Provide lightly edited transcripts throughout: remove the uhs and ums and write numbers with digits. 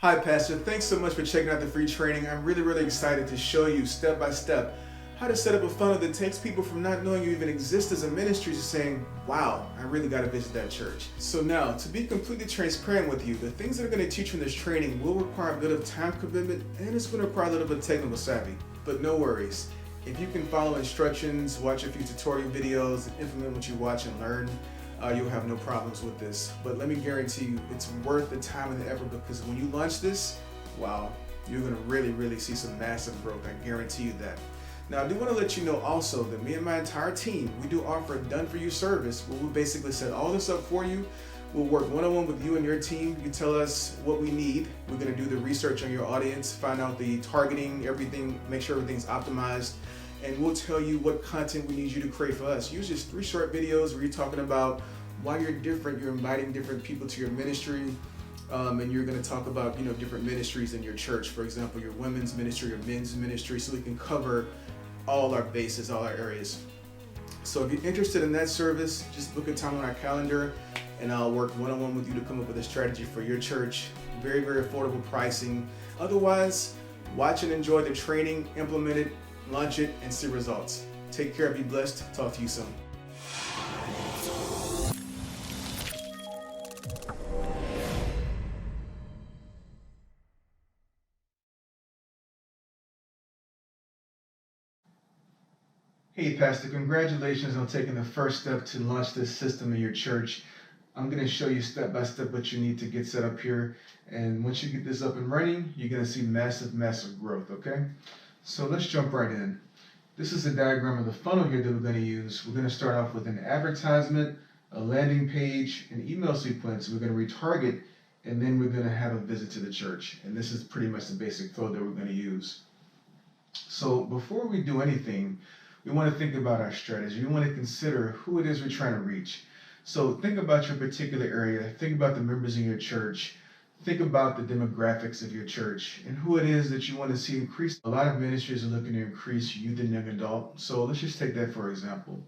Hi, Pastor. Thanks so much for checking out the free training. I'm really excited to show you step by step how to set up a funnel that takes people from not knowing you even exist as a ministry to saying, wow, I really got to visit that church. So now, to be completely transparent with you, the things that are going to teach you in this training will require a bit of time commitment and it's going to require a little bit of technical savvy. But no worries. If you can follow instructions, watch a few tutorial videos, and implement what you watch and learn, you'll have no problems with this. But let me guarantee you, it's worth the time and the effort because when you launch this, wow, you're gonna really see some massive growth. I guarantee you that. Now, I do want to let you know also that me and my entire team, we do offer a done-for-you service where we basically set all this up for you. We'll work one-on-one with you and your team. You tell us what we need. We're going to do the research on your audience, find out the targeting, everything, make sure everything's optimized, and we'll tell you what content we need you to create for us. Usually it's 3 short videos where you're talking about why you're different, you're inviting different people to your ministry, and you're going to talk about different ministries in your church. For example, your women's ministry, your men's ministry, so we can cover all our bases, all our areas. So if you're interested in that service, just book a time on our calendar and I'll work one-on-one with you to come up with a strategy for your church. Very affordable pricing. Otherwise, watch and enjoy the training, implement it, launch it, and see results. Take care, be blessed. Talk to you soon. Hey, Pastor, congratulations on taking the first step to launch this system in your church. I'm going to show you step by step what you need to get set up here. And once you get this up and running, you're going to see massive growth, okay? So let's jump right in. This is a diagram of the funnel here that we're going to use. We're going to start off with an advertisement, a landing page, an email sequence. We're going to retarget, and then we're going to have a visit to the church. And this is pretty much the basic flow that we're going to use. So before we do anything, we want to think about our strategy. We want to consider who it is we're trying to reach. So think about your particular area. Think about the members in your church. Think about the demographics of your church and who it is that you want to see increase. A lot of ministries are looking to increase youth and young adult. So let's just take that for example.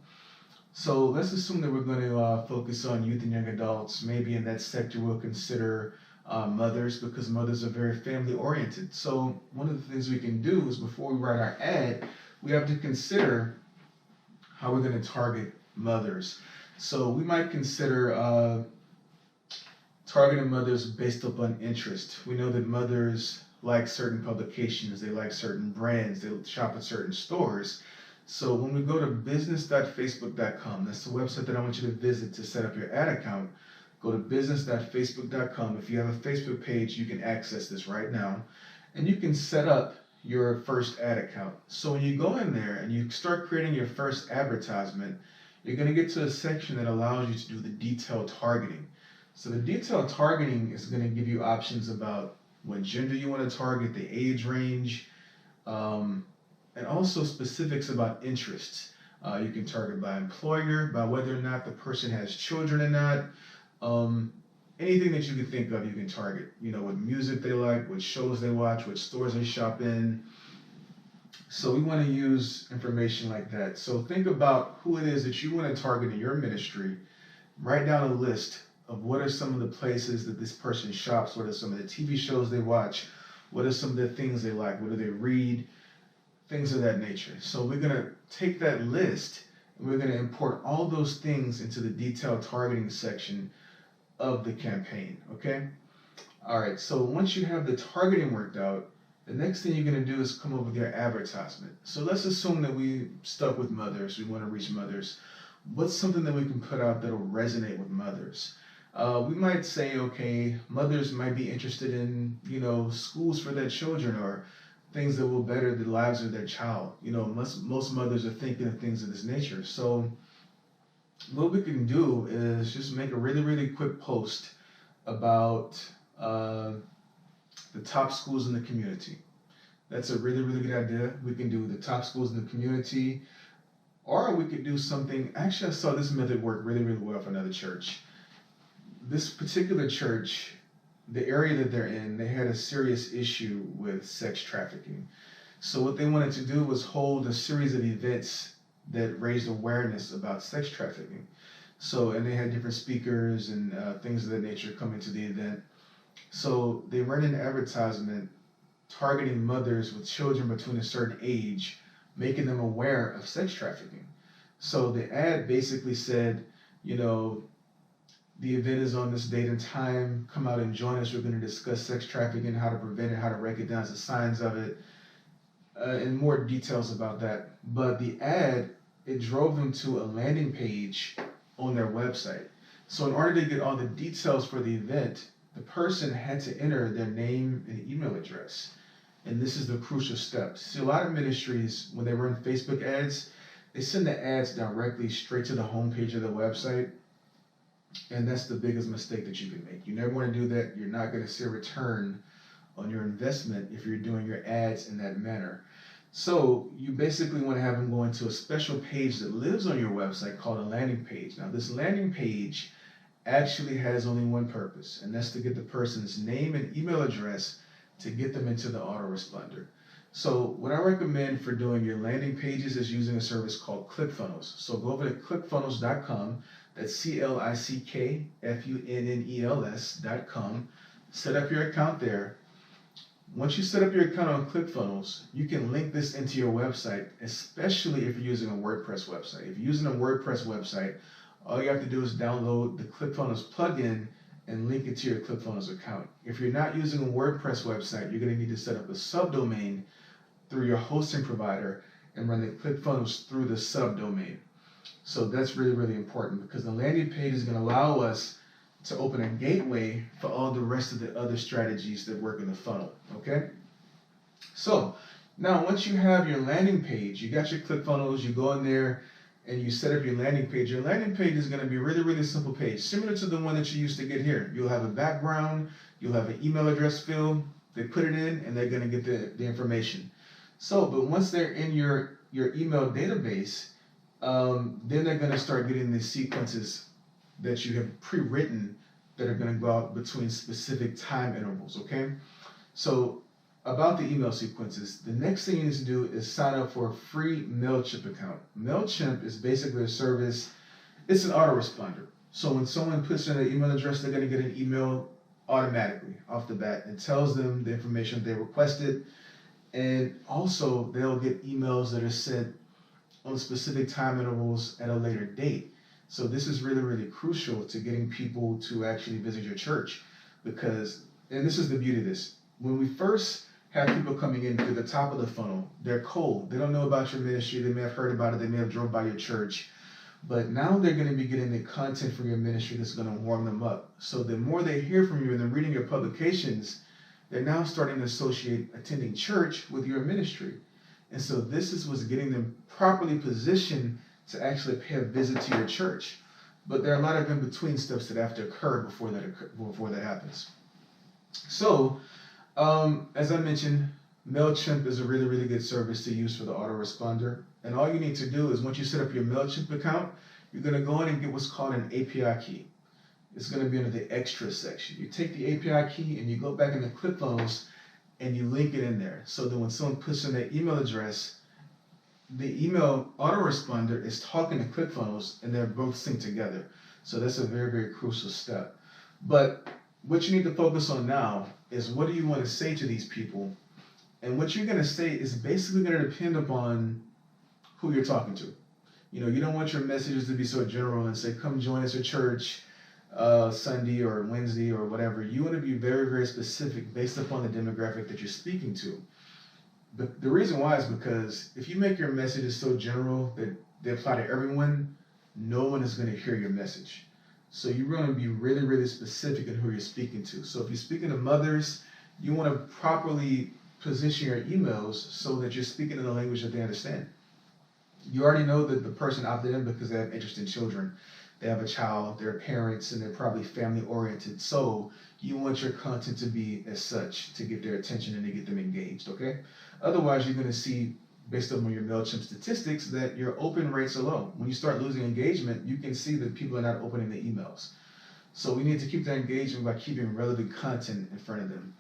So let's assume that we're going to focus on youth and young adults. Maybe in that sector we'll consider mothers, because mothers are very family oriented. So one of the things we can do is before we write our ad, we have to consider how we're going to target mothers. So we might consider targeting mothers based upon interest. We know that mothers like certain publications, they like certain brands, they shop at certain stores. So when we go to business.facebook.com, that's the website that I want you to visit to set up your ad account. Go to business.facebook.com. If you have a Facebook page, you can access this right now. And you can set up your first ad account. So when you go in there and you start creating your first advertisement, you're going to get to a section that allows you to do the detailed targeting. So the detailed targeting is going to give you options about what gender you want to target, the age range, and also specifics about interests. You can target by employer, by whether or not the person has children or not. Anything that you can think of, you can target. What music they like, what shows they watch, what stores they shop in. So we want to use information like that. So think about who it is that you want to target in your ministry. Write down a list of what are some of the places that this person shops, what are some of the TV shows they watch, what are some of the things they like, what do they read, things of that nature. So we're going to take that list and we're going to import all those things into the detailed targeting section of the campaign, okay? All right, so once you have the targeting worked out, the next thing you're going to do is come up with your advertisement. So let's assume that we stuck with mothers, we want to reach mothers. What's something that we can put out that'll resonate with mothers? We might say, okay, mothers might be interested in, schools for their children or things that will better the lives of their child. Most mothers are thinking of things of this nature. So what we can do is just make a really quick post about the top schools in the community. That's a really good idea. We can do the top schools in the community, or we could do something. Actually, I saw this method work really well for another church. This particular church, the area that they're in, they had a serious issue with sex trafficking. So what they wanted to do was hold a series of events that raised awareness about sex trafficking. So, and they had different speakers and things of that nature coming to the event. So they run an advertisement targeting mothers with children between a certain age, making them aware of sex trafficking. So the ad basically said, you know, the event is on this date and time. Come out and join us. We're going to discuss sex trafficking, how to prevent it, how to recognize the signs of it, and more details about that. But the ad, it drove them to a landing page on their website. So in order to get all the details for the event, the person had to enter their name and email address. And this is the crucial step. See, a lot of ministries, when they run Facebook ads, they send the ads directly straight to the homepage of the website. And that's the biggest mistake that you can make. You never want to do that. You're not going to see a return on your investment if you're doing your ads in that manner. So you basically want to have them go into a special page that lives on your website called a landing page. Now this landing page actually has only one purpose, and that's to get the person's name and email address to get them into the autoresponder. So what I recommend for doing your landing pages is using a service called ClickFunnels. So go over to clickfunnels.com, that's ClickFunnels.com, set up your account there. Once you set up your account on ClickFunnels, you can link this into your website, especially if you're using a WordPress website. If you're using a WordPress website, all you have to do is download the ClickFunnels plugin and link it to your ClickFunnels account. If you're not using a WordPress website, you're going to need to set up a subdomain through your hosting provider and run the ClickFunnels through the subdomain. So that's really, really important because the landing page is going to allow us to open a gateway for all the rest of the other strategies that work in the funnel, okay? So now once you have your landing page, you got your ClickFunnels, you go in there and you set up your landing page. Your landing page is going to be a really, really simple page, similar to the one that you used to get here. You'll have a background, you'll have an email address field, they put it in and they're going to get the information. So, but once they're in your email database, then they're going to start getting these sequences that you have pre-written that are going to go out between specific time intervals, okay? So about the email sequences, the next thing you need to do is sign up for a free Mailchimp account. Mailchimp is basically a service, it's an autoresponder. So when someone puts in an email address, they're going to get an email automatically off the bat. It tells them the information they requested, and also they'll get emails that are sent on specific time intervals at a later date. So this is really, really crucial to getting people to actually visit your church because, and this is the beauty of this, when we first have people coming in through the top of the funnel, they're cold. They don't know about your ministry. They may have heard about it. They may have drove by your church. But now they're going to be getting the content from your ministry that's going to warm them up. So the more they hear from you and they're reading your publications, they're now starting to associate attending church with your ministry. And so this is what's getting them properly positioned to actually pay a visit to your church. But there are a lot of in-between steps that have to occur before that happens. So, as I mentioned, Mailchimp is a really, really good service to use for the autoresponder. And all you need to do is once you set up your Mailchimp account, you're going to go in and get what's called an API key. It's going to be under the extra section. You take the API key and you go back into ClickFunnels and you link it in there. So that when someone puts in their email address, the email autoresponder is talking to ClickFunnels and they're both synced together. So that's a very, very crucial step. But what you need to focus on now is what do you want to say to these people? And what you're going to say is basically going to depend upon who you're talking to. You know, you don't want your messages to be so general and say, come join us at church Sunday or Wednesday or whatever. You want to be very, very specific based upon the demographic that you're speaking to. The reason why is because if you make your messages so general that they apply to everyone, no one is going to hear your message. So you want to be really, really specific in who you're speaking to. So if you're speaking to mothers, you want to properly position your emails so that you're speaking in a language that they understand. You already know that the person opted in because they have interest in children. They have a child, they're parents, and they're probably family oriented. So you want your content to be as such to get their attention and to get them engaged, okay? Otherwise, you're going to see, based on your Mailchimp statistics, that your open rates are low. When you start losing engagement, you can see that people are not opening the emails. So we need to keep that engagement by keeping relevant content in front of them.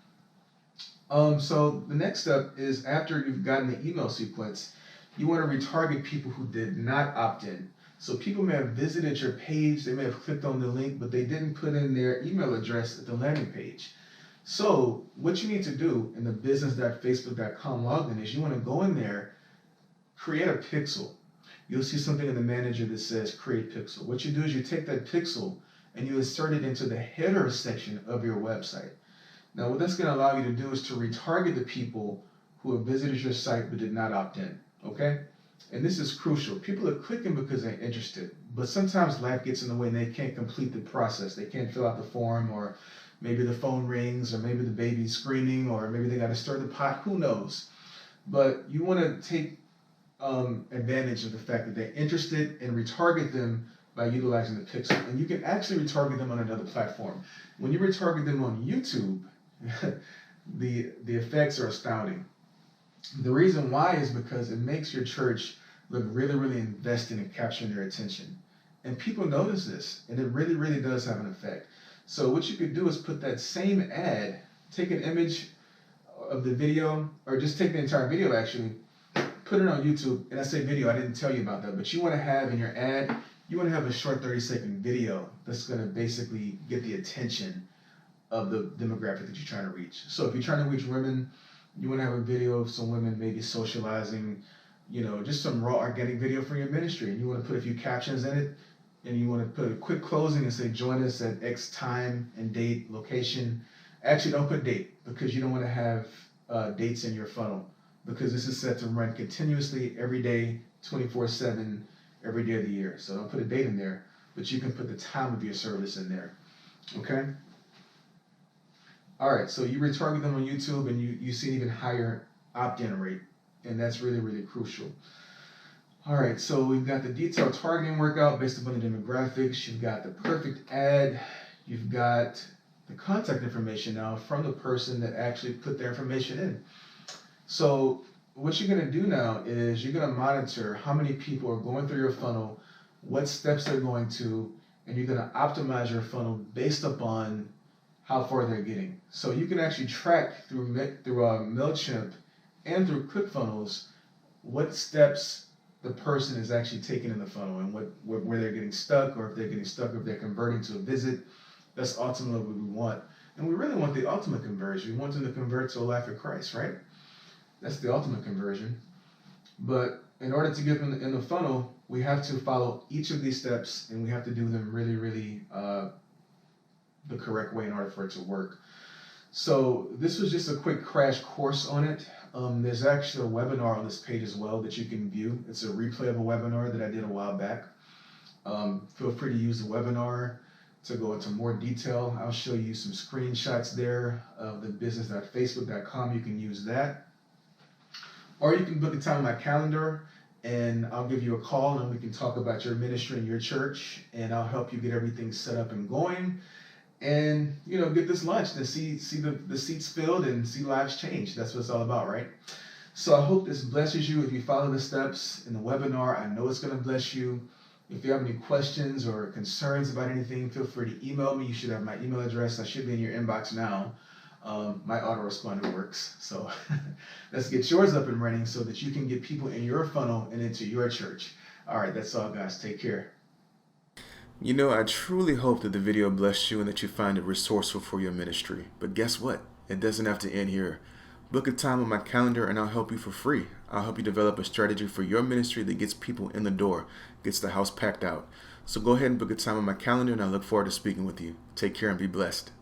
So the next step is after you've gotten the email sequence, you want to retarget people who did not opt in. So people may have visited your page, they may have clicked on the link, but they didn't put in their email address at the landing page. So what you need to do in the business.facebook.com login is you want to go in there, create a pixel. You'll see something in the manager that says create pixel. What you do is you take that pixel and you insert it into the header section of your website. Now what that's going to allow you to do is to retarget the people who have visited your site but did not opt in, okay? And this is crucial. People are clicking because they're interested, but sometimes life gets in the way and they can't complete the process. They can't fill out the form, or maybe the phone rings, or maybe the baby's screaming, or maybe they got to stir the pot, who knows? But you want to take advantage of the fact that they're interested and retarget them by utilizing the pixel. And you can actually retarget them on another platform. When you retarget them on YouTube, the effects are astounding. The reason why is because it makes your church look really, really invested in capturing their attention. And people notice this, and it really, really does have an effect. So what you could do is put that same ad, take an image of the video, or just take the entire video actually, put it on YouTube. And I say video, I didn't tell you about that, but you want to have in your ad, you want to have a short 30-second video that's going to basically get the attention of the demographic that you're trying to reach. So if you're trying to reach women, you want to have a video of some women maybe socializing, just some raw organic video for your ministry. And you want to put a few captions in it, and you want to put a quick closing and say, join us at X time and date, location. Actually, don't put date, because you don't want to have dates in your funnel, because this is set to run continuously every day, 24/7, every day of the year. So don't put a date in there, but you can put the time of your service in there, okay? All right, so you retarget them on YouTube, and you see an even higher opt-in rate, and that's really, really crucial. All right, so we've got the detailed targeting workout based upon the demographics. You've got the perfect ad. You've got the contact information now from the person that actually put their information in. So what you're going to do now is you're going to monitor how many people are going through your funnel, what steps they're going to, and you're going to optimize your funnel based upon how far they're getting. So you can actually track through Mailchimp and through ClickFunnels what steps the person is actually taking in the funnel, and where they're getting stuck, or if they're getting stuck, or if they're converting to a visit. That's ultimately what we want. And we really want the ultimate conversion. We want them to convert to a life of Christ, right? That's the ultimate conversion. But in order to get them in the funnel, we have to follow each of these steps, and we have to do them really, really the correct way in order for it to work. So this was just a quick crash course on it. There's actually a webinar on this page as well that you can view. It's a replay of a webinar that I did a while back. Feel free to use the webinar to go into more detail. I'll show you some screenshots there of the business.facebook.com. You can use that. Or you can book a time on my calendar, and I'll give you a call, and we can talk about your ministry and your church, and I'll help you get everything set up and going, and get this launched and see the seats filled and see lives change. That's what it's all about, right? So I hope this blesses you. If you follow the steps in the webinar, I know it's going to bless you. If you have any questions or concerns about anything, feel free to email me. You should have my email address. I should be in your inbox now. My autoresponder works. So let's get yours up and running so that you can get people in your funnel and into your church. All right, that's all, guys. Take care. I truly hope that the video blessed you and that you find it resourceful for your ministry. But guess what? It doesn't have to end here. Book a time on my calendar and I'll help you for free. I'll help you develop a strategy for your ministry that gets people in the door, gets the house packed out. So go ahead and book a time on my calendar, and I look forward to speaking with you. Take care and be blessed.